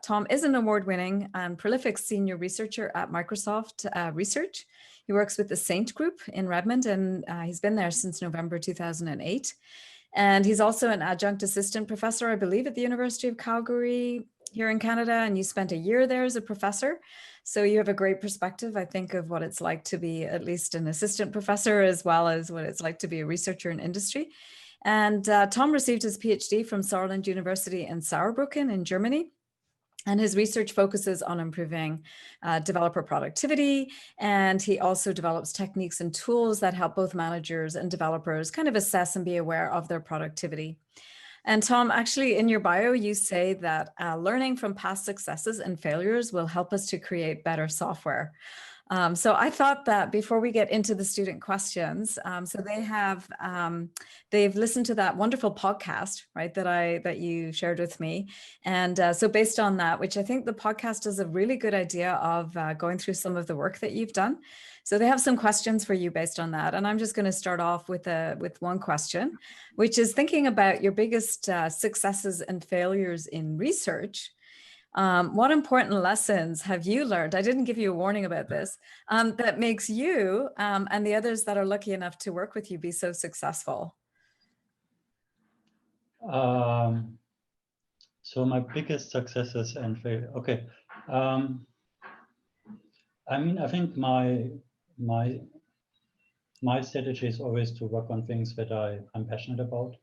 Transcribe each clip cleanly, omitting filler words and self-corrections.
Tom is an award-winning and prolific senior researcher at Microsoft Research. He works with the Saint Group in Redmond, and he's been there since November 2008. And he's also an adjunct assistant professor, I believe, at the University of Calgary here in Canada. And you spent a year there as a professor. So you have a great perspective, I think, of what it's like to be at least an assistant professor, as well as what it's like to be a researcher in industry. And Tom received his PhD from Saarland University in Saarbrücken in Germany. And his research focuses on improving developer productivity. And he also develops techniques and tools that help both managers and developers kind of assess and be aware of their productivity. And Tom, actually in your bio, you say that learning from past successes and failures will help us to create better software. So I thought that before we get into the student questions, so they've listened to that wonderful podcast, right, that you shared with me. And so based on that, which I think the podcast is a really good idea of going through some of the work that you've done. So they have some questions for you based on that. And I'm just going to start off with one question, which is thinking about your biggest successes and failures in research. What important lessons have you learned? I didn't give you a warning about this, that makes you and the others that are lucky enough to work with you be so successful? So my biggest successes and failure. Okay. I mean, I think my strategy is always to work on things that I'm passionate about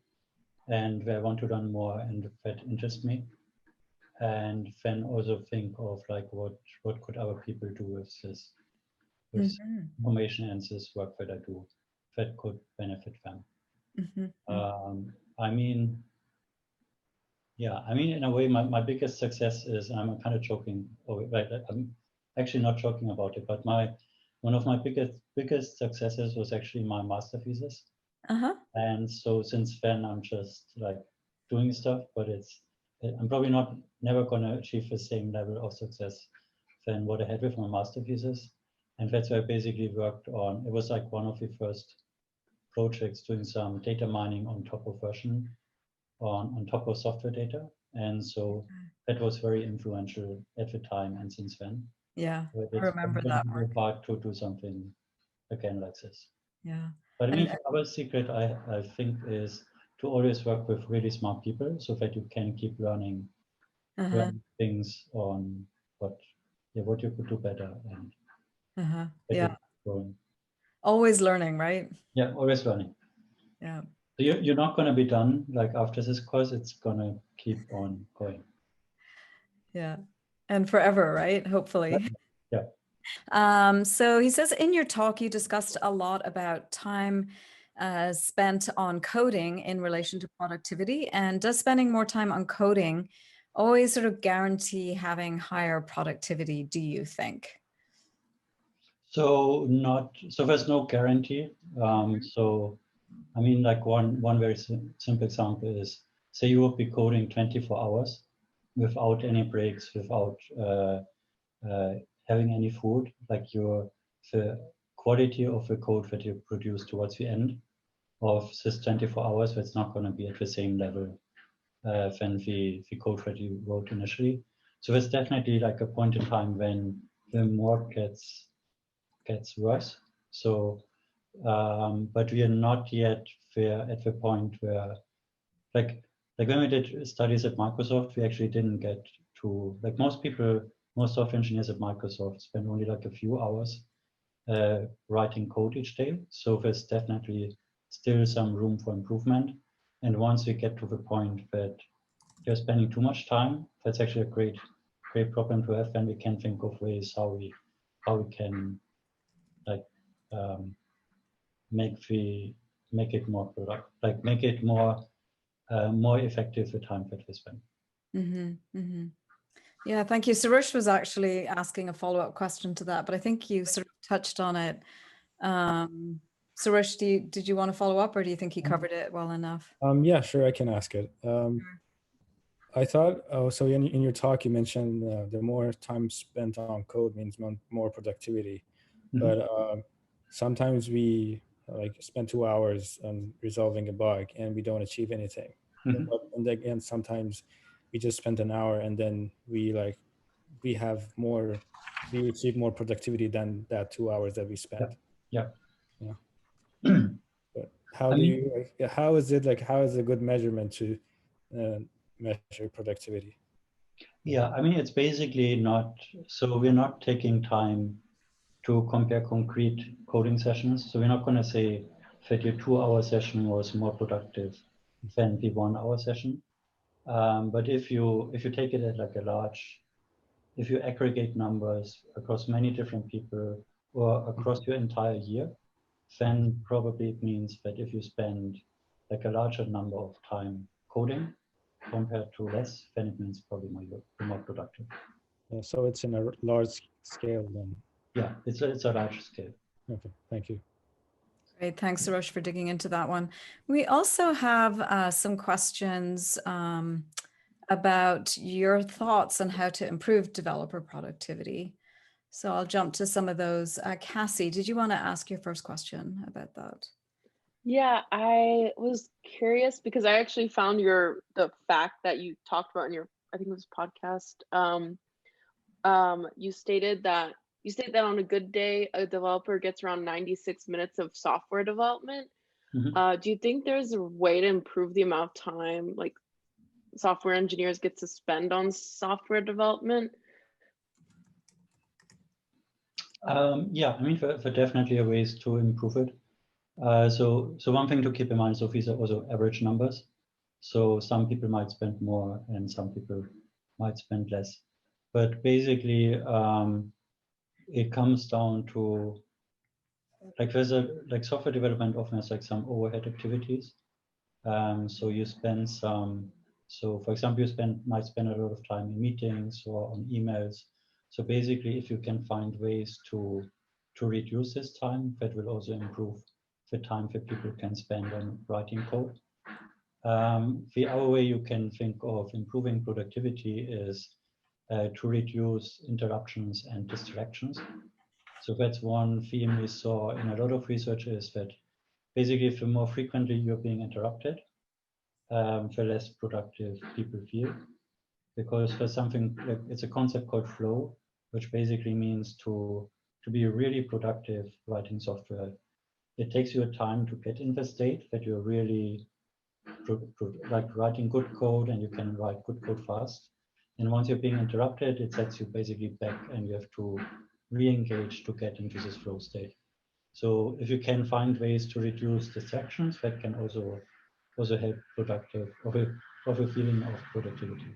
and where I want to learn more and that interest me. And then also think of like what could other people do with this information and this work that I do that could benefit them. I mean, yeah, I mean, in a way, my biggest success is, and I'm kind of joking, right? I'm actually not joking about it, but one of my biggest successes was actually my master thesis. And so since then, I'm just like doing stuff, but I'm probably never going to achieve the same level of success than what I had with my master thesis. And that's where I basically worked on, it was like one of the first projects doing some data mining on top of version, on top of software data. And so that was very influential at the time and since then. Yeah, I remember that work. Hard to do something again like this. Yeah. But I mean, our secret, I think, is to always work with really smart people so that you can keep learning things on what you could do better and yeah, always learning, right? Yeah, always learning. Yeah. So you're not going to be done like after this course. It's going to keep on going. Yeah, and forever, right? Hopefully. Yeah. So he says in your talk you discussed a lot about time spent on coding in relation to productivity, and does spending more time on coding always sort of guarantee having higher productivity, do you think? So there's no guarantee. So I mean, like one very simple example is, say you would be coding 24 hours without any breaks, without having any food, like the quality of the code that you produce towards the end of this 24 hours, that's not going to be at the same level than the code that you wrote initially. So there's definitely like a point in time when the more gets worse. So, but we are not yet there at the point where, like when we did studies at Microsoft, we actually didn't get to, like most software engineers at Microsoft spend only like a few hours writing code each day. So there's definitely still some room for improvement. And once we get to the point that you're spending too much time, that's actually a great problem to have. Then we can think of ways how we can like make it more productive, like make it more effective the time that we spend. Yeah, thank you. Suresh was actually asking a follow-up question to that, but I think you sort of touched on it. Suresh, did you want to follow up, or do you think he covered it well enough? Yeah, sure, I can ask it. I thought, so in your talk, you mentioned the more time spent on code means more productivity. But sometimes we like spend 2 hours on resolving a bug and we don't achieve anything. And again, sometimes we just spent an hour and then we achieve more productivity than that 2 hours that we spent. Yeah. But how is a good measurement to measure productivity? Yeah, I mean, it's basically not, so we're not taking time to compare concrete coding sessions. So we're not going to say that your 2-hour session was more productive than the 1-hour session. But if you take it at like if you aggregate numbers across many different people or across your entire year, then probably it means that if you spend like a larger number of time coding compared to less, then it means probably more productive. Yeah, so it's in a large scale then. Yeah, it's a large scale. Okay, thank you. Great, thanks, Sarosh, for digging into that one. We also have some questions about your thoughts on how to improve developer productivity. So I'll jump to some of those. Cassie, did you want to ask your first question about that? Yeah, I was curious because I actually found the fact that you talked about in your, I think it was podcast. You stated that on a good day, a developer gets around 96 minutes of software development. Mm-hmm. Do you think there's a way to improve the amount of time like software engineers get to spend on software development? Yeah, I mean, for definitely ways to improve it. So one thing to keep in mind, so these are also average numbers. So some people might spend more and some people might spend less. But basically, it comes down to like software development often has like some overhead activities. So you spend so for example, might spend a lot of time in meetings or on emails. So basically, if you can find ways to reduce this time, that will also improve the time that people can spend on writing code. The other way you can think of improving productivity is to reduce interruptions and distractions. So that's one theme we saw in a lot of research, is that basically if the more frequently you're being interrupted, the less productive people feel. Because for something, like, it's a concept called flow, which basically means to be really productive writing software. It takes you a time to get in the state that you're really like writing good code and you can write good code fast. And once you're being interrupted, it sets you basically back and you have to re-engage to get into this flow state. So if you can find ways to reduce distractions, that can also help productive of a feeling of productivity.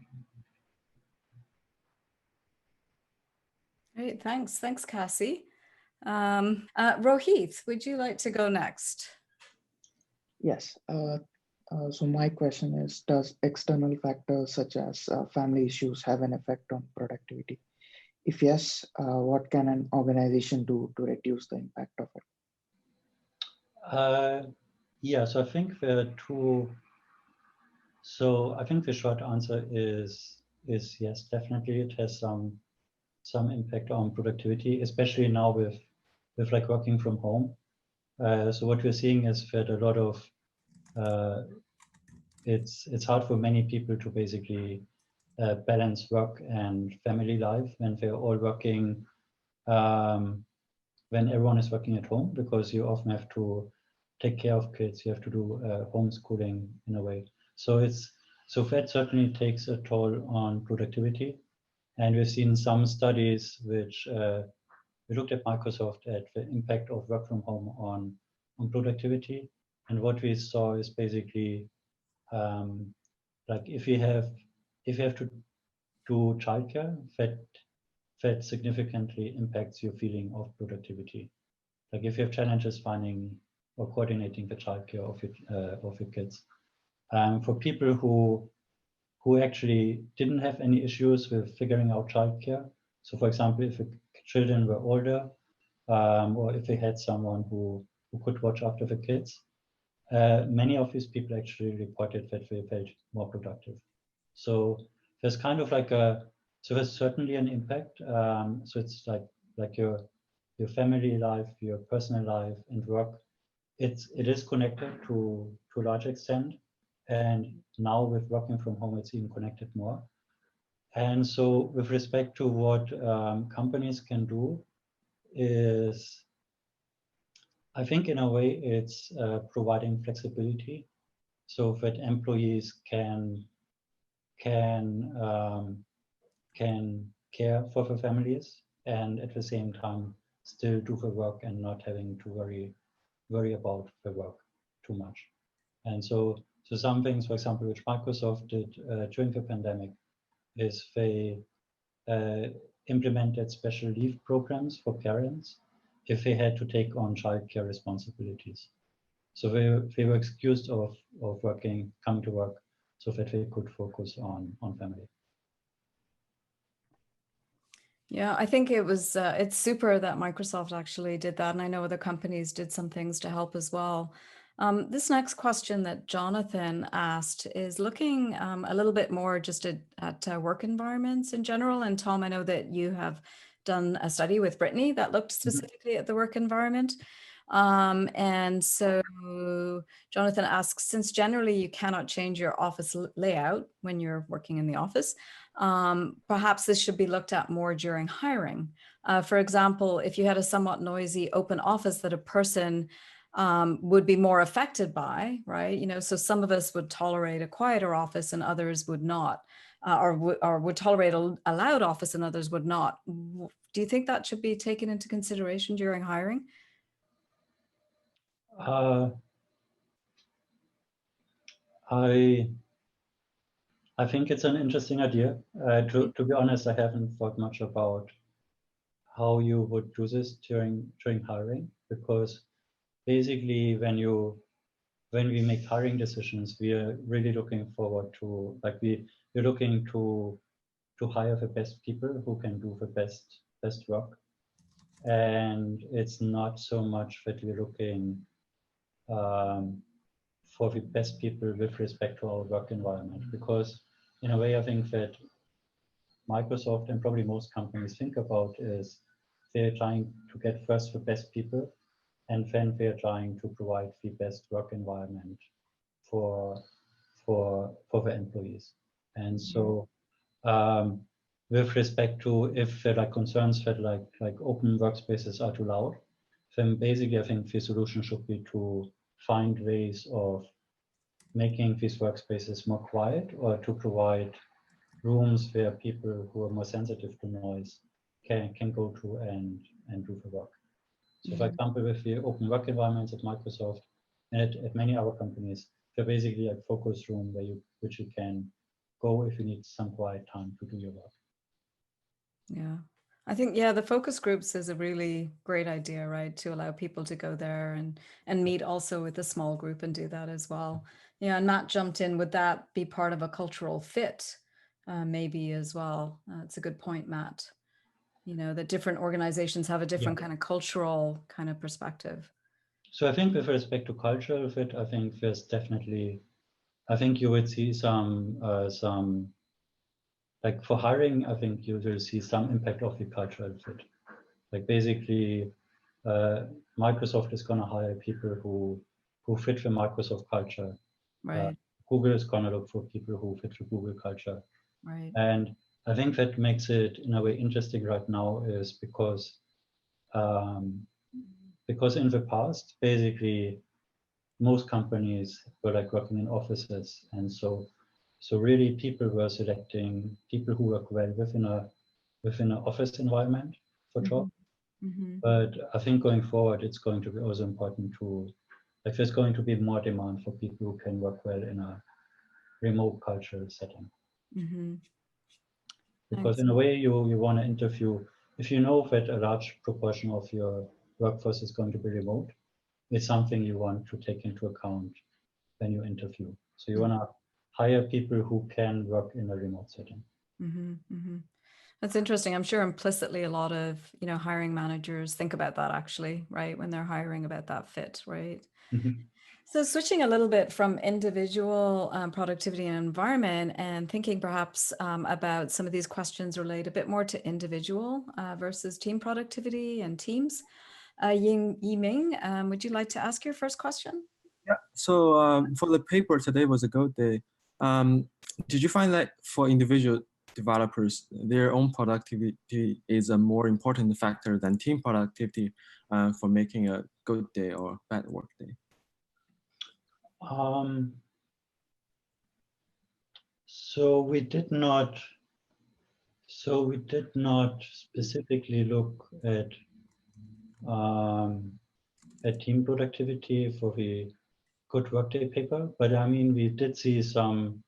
Great, thanks, Cassie. Rohit, would you like to go next? Yes. So my question is, does external factors such as family issues have an effect on productivity? If yes, what can an organization do to reduce the impact of it? Yeah, so I think there are two. So I think the short answer is yes, definitely it has some impact on productivity, especially now with like working from home. So what we're seeing is that a lot of it's hard for many people to basically balance work and family life when they're all working, when everyone is working at home, because you often have to take care of kids, you have to do homeschooling in a way. So that certainly takes a toll on productivity. And we've seen some studies which we looked at Microsoft at the impact of work from home on productivity. And what we saw is basically like if you have to do childcare, that significantly impacts your feeling of productivity. Like if you have challenges finding or coordinating the childcare of your kids. For people who actually didn't have any issues with figuring out childcare. So for example, if the children were older, or if they had someone who could watch after the kids, many of these people actually reported that they felt more productive. So there's kind of like so there's certainly an impact. So it's like your family life, your personal life and work. It is connected to a large extent. And now with working from home, it's even connected more. And so with respect to what companies can do is, I think in a way it's providing flexibility so that employees can care for the families and at the same time still do the work and not having to worry about the work too much. And so some things, for example, which Microsoft did during the pandemic is they implemented special leave programs for parents if they had to take on childcare responsibilities. So they were excused of coming to work so that they could focus on family. Yeah, I think it was, it's super that Microsoft actually did that. And I know other companies did some things to help as well. This next question that Jonathan asked is looking a little bit more just at work environments in general. And Tom, I know that you have done a study with Brittany that looked specifically at the work environment. And so Jonathan asks, since generally you cannot change your office layout when you're working in the office, perhaps this should be looked at more during hiring. For example, if you had a somewhat noisy open office that a person would be more affected by, right? You know, so some of us would tolerate a quieter office and others would not, or would tolerate a loud office and others would not. Do you think that should be taken into consideration during hiring? I think it's an interesting idea. To be honest, I haven't thought much about how you would do this during hiring, because basically when we make hiring decisions, we are really looking forward to, like, we're looking to hire the best people who can do the best work. And it's not so much that we're looking for the best people with respect to our work environment, because in a way I think that Microsoft and probably most companies think about is they're trying to get first the best people, and then they're trying to provide the best work environment for the employees. And so with respect to if there are concerns that like open workspaces are too loud, then basically I think the solution should be to find ways of making these workspaces more quiet, or to provide rooms where people who are more sensitive to noise can go to and do the work. So for example, with the open work environments at Microsoft and at many other companies, they're basically a focus room which you can go if you need some quiet time to do your work. Yeah, I think, yeah, the focus groups is a really great idea, right? To allow people to go there and meet also with a small group and do that as well. Yeah, and Matt jumped in. Would that be part of a cultural fit maybe as well? It's a good point, Matt. You know, that different organizations have a different kind of cultural kind of perspective. So I think with respect to cultural fit, I think there's definitely, I think you would see some like for hiring, I think you will see some impact of the cultural fit. Like basically, Microsoft is going to hire people who fit the Microsoft culture. Right. Google is going to look for people who fit the Google culture. Right. And I think that makes it in a way interesting right now is because in the past, basically, most companies were like working in offices, and so really people were selecting people who work well within an office environment for job. But I think going forward, it's going to be also important to, like, there's going to be more demand for people who can work well in a remote cultural setting. Because in a way, you want to interview, if you know that a large proportion of your workforce is going to be remote, it's something you want to take into account when you interview. So you want to hire people who can work in a remote setting. That's interesting. I'm sure implicitly a lot of, you know, hiring managers think about that actually, right? When they're hiring, about that fit, right? So switching a little bit from individual productivity and environment, and thinking perhaps about some of these questions relate a bit more to individual versus team productivity and teams. Yiming, would you like to ask your first question? Yeah. So for the paper, today was a good day. Did you find that for individual developers, their own productivity is a more important factor than team productivity for making a good day or bad work day? So we did not specifically look at team productivity for the Good Workday paper, but I mean we did see some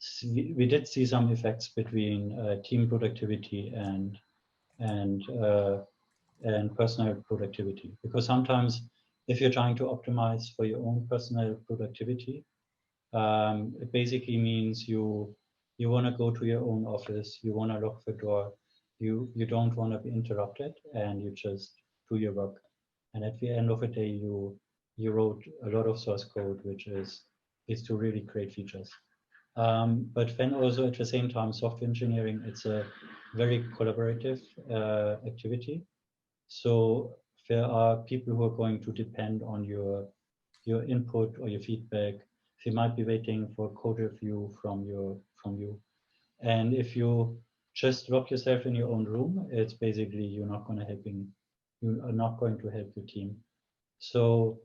effects between team productivity and personal productivity, because sometimes if you're trying to optimize for your own personal productivity, it basically means you want to go to your own office, you want to lock the door, you don't want to be interrupted, and you just do your work. And at the end of the day, you wrote a lot of source code, which is to really create features. But then also at the same time, software engineering, it's a very collaborative activity. So there are people who are going to depend on your input or your feedback. They might be waiting for a code review from you. And if you just lock yourself in your own room, it's basically you are not going to help your team. So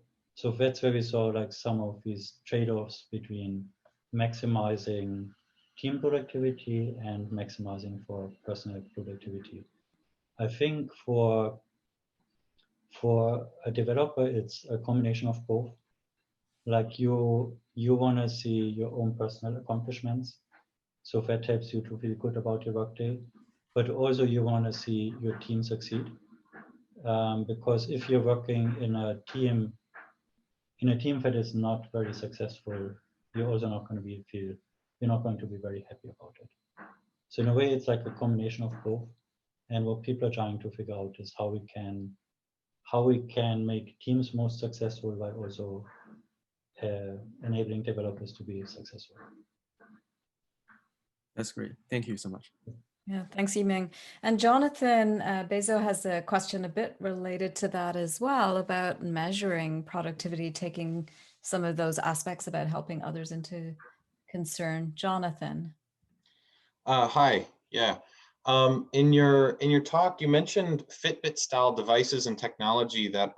that's where we saw like some of these trade-offs between maximizing team productivity and maximizing for personal productivity. I think for a developer, it's a combination of both. Like you want to see your own personal accomplishments, so that helps you to feel good about your workday, but also you want to see your team succeed, because if you're working in a team that is not very successful, you're also not going to be very happy about it. So in a way, it's like a combination of both. And what people are trying to figure out is how we can make teams most successful while also enabling developers to be successful. That's great. Thank you so much. Yeah, thanks, Yiming. And Jonathan Bezo has a question a bit related to that as well, about measuring productivity, taking some of those aspects about helping others into concern. Jonathan. Hi. Yeah. In your talk, you mentioned Fitbit style devices and technology that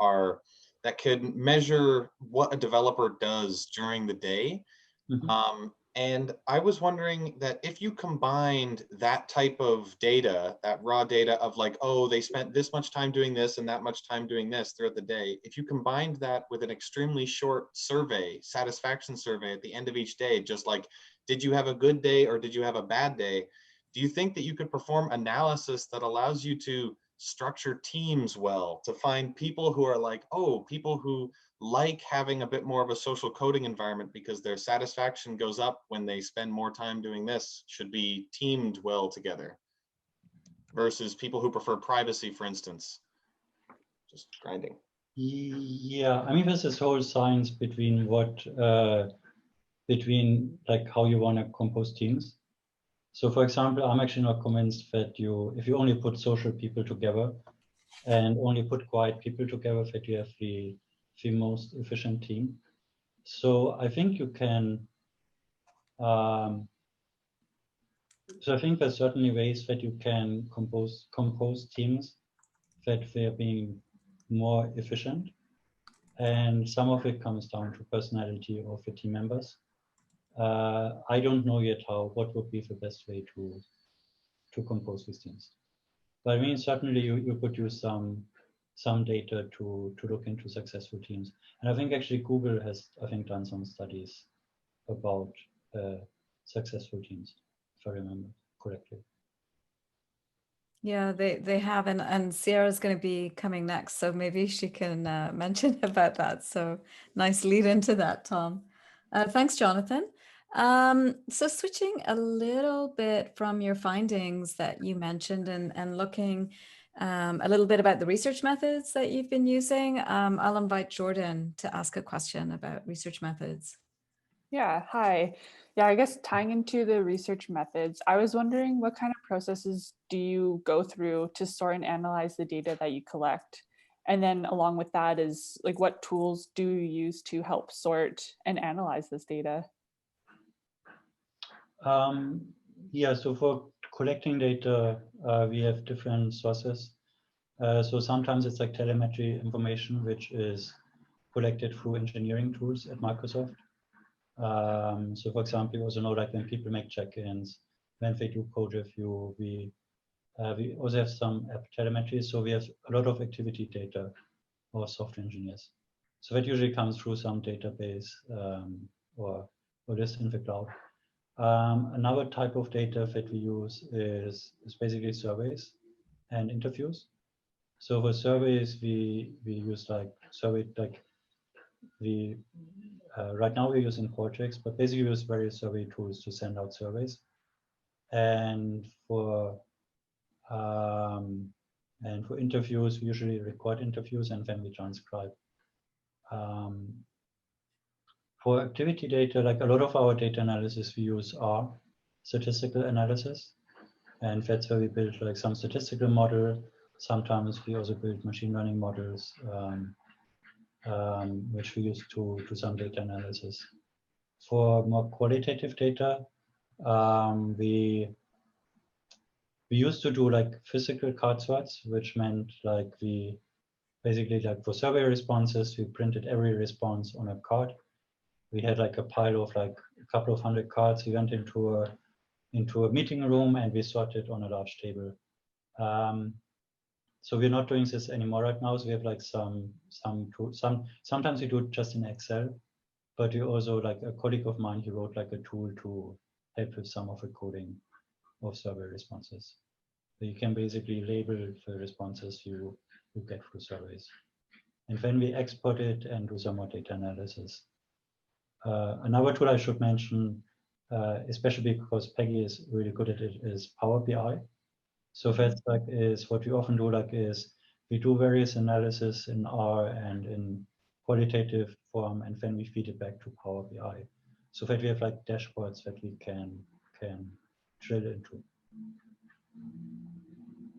could measure what a developer does during the day. Mm-hmm. And I was wondering that if you combined that type of data, that raw data of like, oh, they spent this much time doing this and that much time doing this throughout the day, if you combined that with an extremely short survey, satisfaction survey at the end of each day, just like, did you have a good day or did you have a bad day? Do you think that you could perform analysis that allows you to structure teams well, to find people who are like, oh, people who like having a bit more of a social coding environment because their satisfaction goes up when they spend more time doing this, should be teamed well together, versus people who prefer privacy, for instance, just grinding? Yeah, I mean, there's this whole science between like how you want to compose teams. So for example, I'm actually not convinced that if you only put social people together and only put quiet people together, that you have the most efficient team. So I think you can, so I think there's certainly ways that you can compose teams that they're being more efficient. And some of it comes down to personality of the team members. I don't know yet what would be the best way to compose these teams. But I mean, certainly you could use some data to look into successful teams. And I think actually Google has, done some studies about successful teams, if I remember correctly. Yeah, they have, and Sierra's going to be coming next, so maybe she can mention about that. So nice lead into that, Tom. Thanks, Jonathan. So switching a little bit from your findings that you mentioned and looking a little bit about the research methods that you've been using, I'll invite Jordan to ask a question about research methods. Yeah, hi. Yeah, I guess tying into the research methods, I was wondering what kind of processes do you go through to sort and analyze the data that you collect? And then along with that is like, what tools do you use to help sort and analyze this data? Yeah, so for collecting data, we have different sources. So sometimes it's like telemetry information, which is collected through engineering tools at Microsoft. So for example, you also know, like when people make check-ins, when they do code review, we also have some app telemetry. So we have a lot of activity data for software engineers. So that usually comes through some database or just in the cloud. Another type of data that we use is basically surveys and interviews. So for surveys, we use like right now we're using Qualtrics, but basically we use various survey tools to send out surveys. And for interviews, we usually record interviews and then we transcribe. For activity data, like a lot of our data analysis we use are statistical analysis. And that's where we build like some statistical model. Sometimes we also build machine learning models, which we use to do some data analysis. For more qualitative data, we used to do like physical card sorts, which meant like we basically, like for survey responses, we printed every response on a card. We had like a pile of like a couple of hundred cards. We went into a meeting room and we sorted on a large table. So we're not doing this anymore right now. So we have like sometimes we do it just in Excel, but we also, like a colleague of mine, he wrote like a tool to help with some of the coding of survey responses. So you can basically label the responses you get through surveys. And then we export it and do some more data analysis. Another tool I should mention, especially because Peggy is really good at it, is Power BI. So that's like is what we often do, like is we do various analysis in R and in qualitative form, and then we feed it back to Power BI, so that we have like dashboards that we can drill into.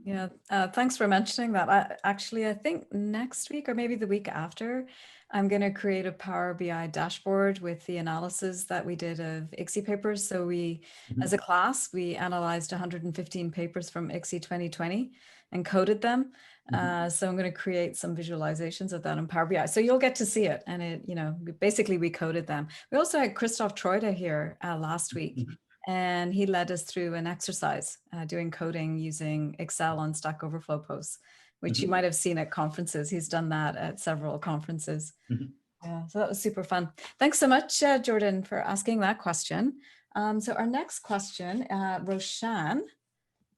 Yeah, thanks for mentioning that. I think next week or maybe the week after, I'm going to create a Power BI dashboard with the analysis that we did of ICSI papers. So we, as a class, we analyzed 115 papers from ICSI 2020 and coded them. So I'm going to create some visualizations of that in Power BI. So you'll get to see it. And it, basically we coded them. We also had Christoph Troida here last week. And he led us through an exercise doing coding using Excel on Stack Overflow posts, which you might have seen at conferences. He's done that at several conferences. Yeah, so that was super fun. Thanks so much, Jordan, for asking that question. So our next question, Roshan,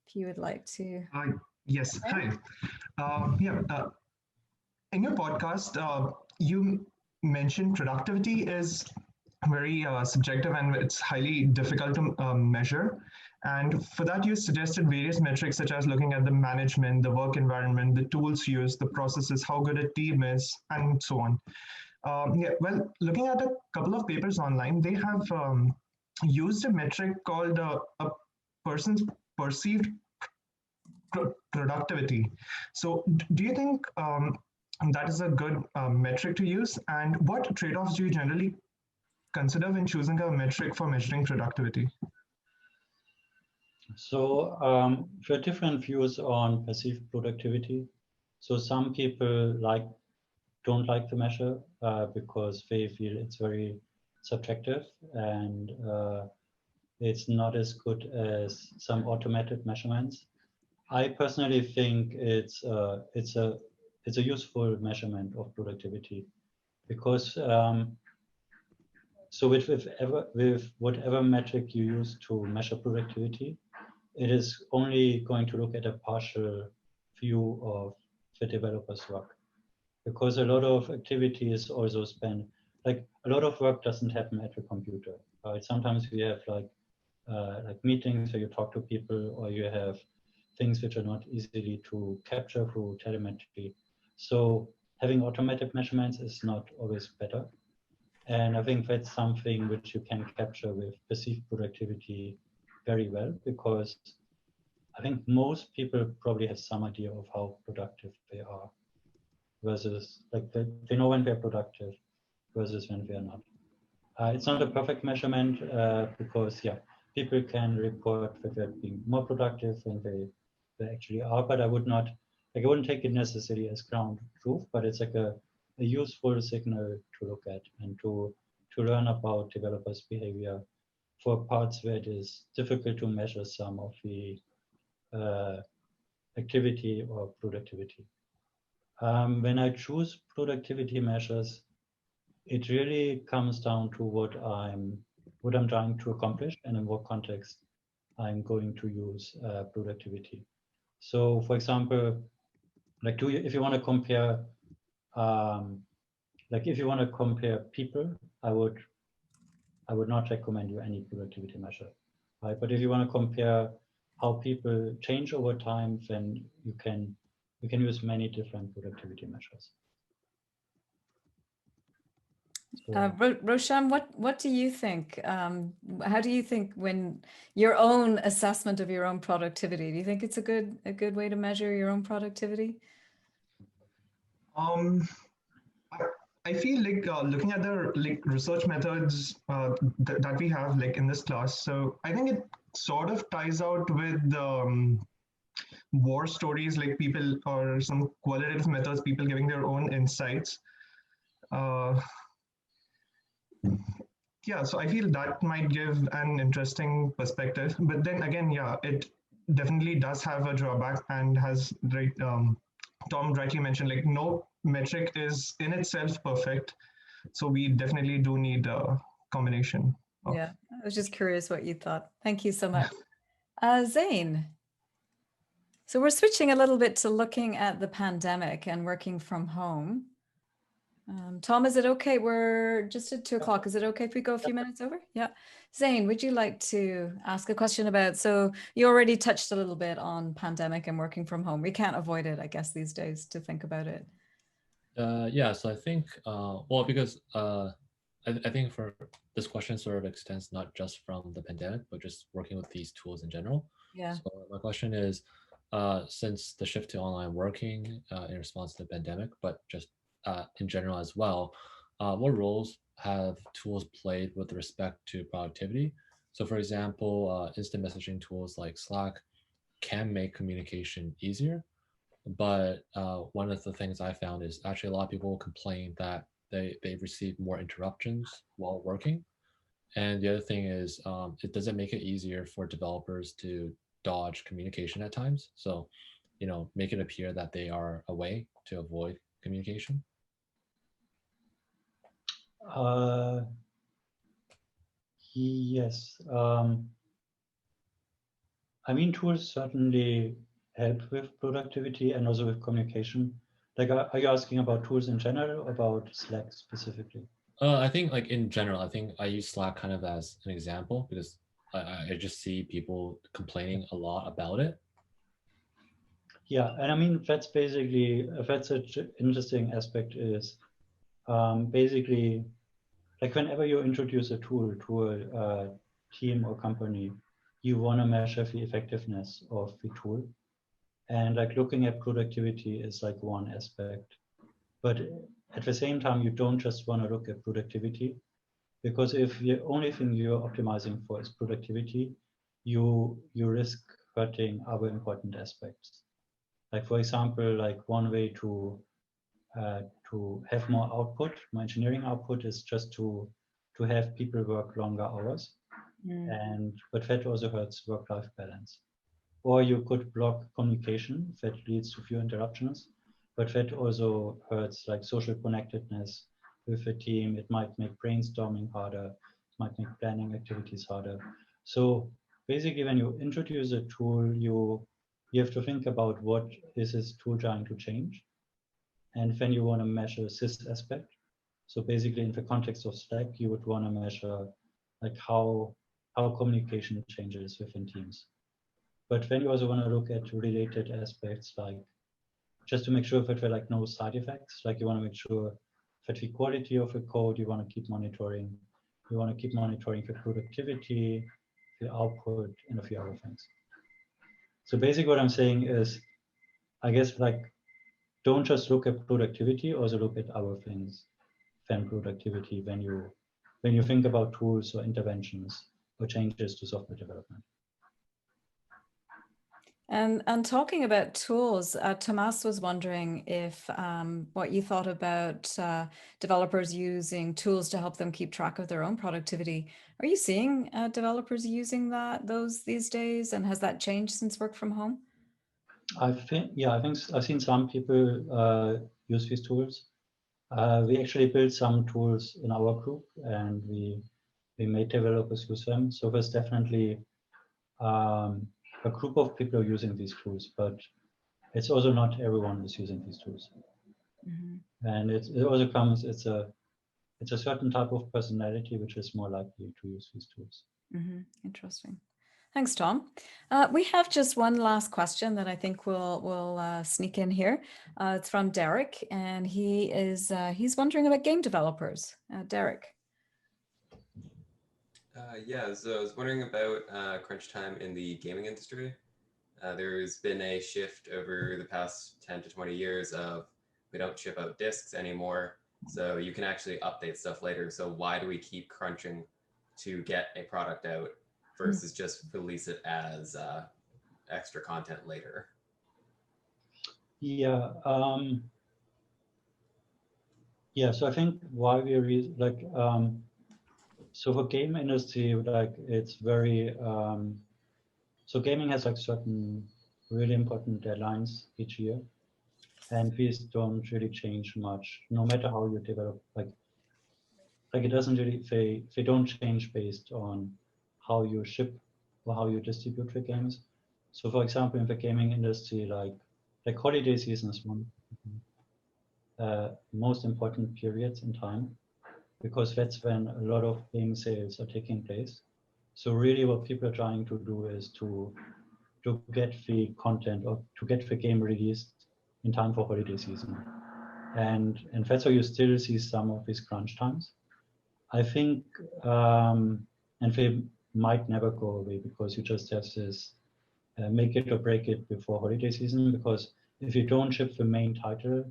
if you would like to. Yes, hi. In your podcast, you mentioned productivity is very subjective and it's highly difficult to measure. And for that, you suggested various metrics such as looking at the management, the work environment, the tools used, the processes, how good a team is, and so on. Well, looking at a couple of papers online, they have used a metric called a person's perceived productivity. So do you think that is a good metric to use? And what trade-offs do you generally consider when choosing a metric for measuring productivity? So there are different views on perceived productivity. So some people don't like the measure because they feel it's very subjective and it's not as good as some automated measurements. I personally think it's a useful measurement of productivity because so with whatever metric you use to measure productivity, it is only going to look at a partial view of the developer's work, because a lot of activity is also spent, like a lot of work doesn't happen at the computer, right? Sometimes we have like meetings where you talk to people, or you have things which are not easily to capture through telemetry. So having automated measurements is not always better. And I think that's something which you can capture with perceived productivity very well, because I think most people probably have some idea of how productive they are versus like they know when we're productive versus when we are not. It's not a perfect measurement because people can report that they're being more productive than they actually are, but I wouldn't take it necessarily as ground truth, but it's like a useful signal to look at and to learn about developers' behavior for parts where it is difficult to measure some of the activity or productivity. When I choose productivity measures, it really comes down to what I'm trying to accomplish and in what context I'm going to use productivity. So, for example, like if you want to compare, if you want to compare people, I would not recommend you any productivity measure, right? But if you want to compare how people change over time, then you can use many different productivity measures. So, Roshan, what do you think? How do you think when your own assessment of your own productivity? Do you think it's a good way to measure your own productivity? I feel like looking at the research methods that we have in this class. So I think it sort of ties out with war stories, like people or some qualitative methods, people giving their own insights. Yeah, so I feel that might give an interesting perspective. But then again, it definitely does have a drawback and has, Tom rightly mentioned, no metric is in itself perfect. So we definitely do need a combination. Yeah, I was just curious what you thought. Thank you so much. Zane. So we're switching a little bit to looking at the pandemic and working from home. Tom, is it okay? We're just at 2 o'clock. Is it okay if we go a few minutes over? Yeah. Zane, would you like to ask a question about, so you already touched a little bit on pandemic and working from home. We can't avoid it, I guess, these days to think about it. Yeah, so I think, well, because I think for this question sort of extends not just from the pandemic, but just working with these tools in general. Yeah. So my question is, since the shift to online working in response to the pandemic, but just in general as well, what roles have tools played with respect to productivity? So for example, instant messaging tools like Slack can make communication easier, but one of the things I found is actually a lot of people complain that they receive more interruptions while working. And the other thing is, it doesn't make it easier for developers to dodge communication at times. So, make it appear that they are away to avoid communication. Yes. I mean, tools certainly help with productivity and also with communication. Are you asking about tools in general or about Slack specifically? I think in general, I think I use Slack kind of as an example because I just see people complaining a lot about it. Yeah, and I mean, that's an interesting aspect is basically whenever you introduce a tool to a team or company, you want to measure the effectiveness of the tool. And looking at productivity is one aspect. But at the same time, you don't just want to look at productivity, because if the only thing you're optimizing for is productivity, you risk hurting other important aspects. For example, one way to have more output, more engineering output, is just to have people work longer hours, but that also hurts work-life balance. Or you could block communication that leads to fewer interruptions, but that also hurts social connectedness with the team. It might make brainstorming harder, it might make planning activities harder. So basically, when you introduce a tool, you have to think about what is this tool trying to change. And then you want to measure this aspect. So basically, in the context of Slack, you would want to measure how communication changes within teams. But then you also want to look at related aspects, just to make sure that there are no side effects. You want to make sure that the quality of the code you want to keep monitoring. You want to keep monitoring the productivity, the output, and a few other things. So basically what I'm saying is, I guess don't just look at productivity, also look at other things than productivity when you think about tools or interventions or changes to software development. And talking about tools, Tomas was wondering if what you thought about developers using tools to help them keep track of their own productivity. Are you seeing developers using those these days, and has that changed since work from home? I think I've seen some people use these tools. We actually built some tools in our group, and we made developers use them. So there's definitely a group of people using these tools, but it's also not everyone is using these tools. Mm-hmm. And it also comes, it's a certain type of personality which is more likely to use these tools. Mm-hmm. Interesting. Thanks, Tom. We have just one last question that I think we'll sneak in here. It's from Derek, and he's wondering about game developers. Derek. Yeah, so I was wondering about crunch time in the gaming industry. There's been a shift over the past 10 to 20 years of we don't ship out disks anymore, so you can actually update stuff later. So why do we keep crunching to get a product out versus just release it as extra content later? Yeah. So I think why we so for game industry, like it's very so gaming has like certain really important deadlines each year, and these don't really change much no matter how you develop. Like it doesn't really they don't change based on how you ship or how you distribute the games. So for example, in the gaming industry, like holiday season is one most important periods in time, because that's when a lot of game sales are taking place. So really what people are trying to do is to get the content or to get the game released in time for holiday season. And that's why you still see some of these crunch times. I think, and they might never go away, because you just have this make it or break it before holiday season, because if you don't ship the main title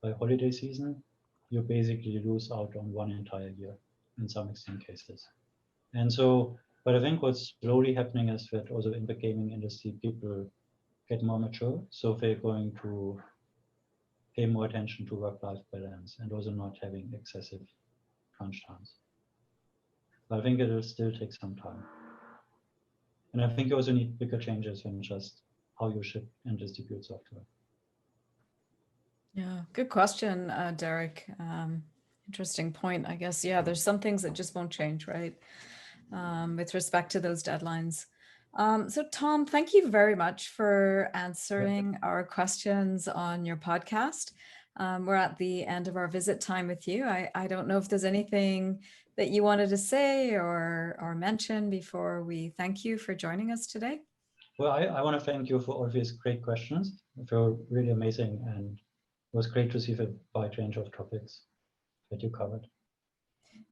by holiday season, you basically lose out on one entire year in some extreme cases. And so, but I think what's slowly happening is that also in the gaming industry, people get more mature. So they're going to pay more attention to work-life balance and also not having excessive crunch times. But I think it will still take some time. And I think you also need bigger changes than just how you ship and distribute software. Yeah, good question, Derek. Interesting point, I guess. Yeah, there's some things that just won't change, right? With respect to those deadlines. So Tom, thank you very much for answering our questions on your podcast. We're at the end of our visit time with you. I don't know if there's anything that you wanted to say or mention before we thank you for joining us today. Well, I want to thank you for all these great questions. They were really amazing, and it was great to see the wide range of topics that you covered.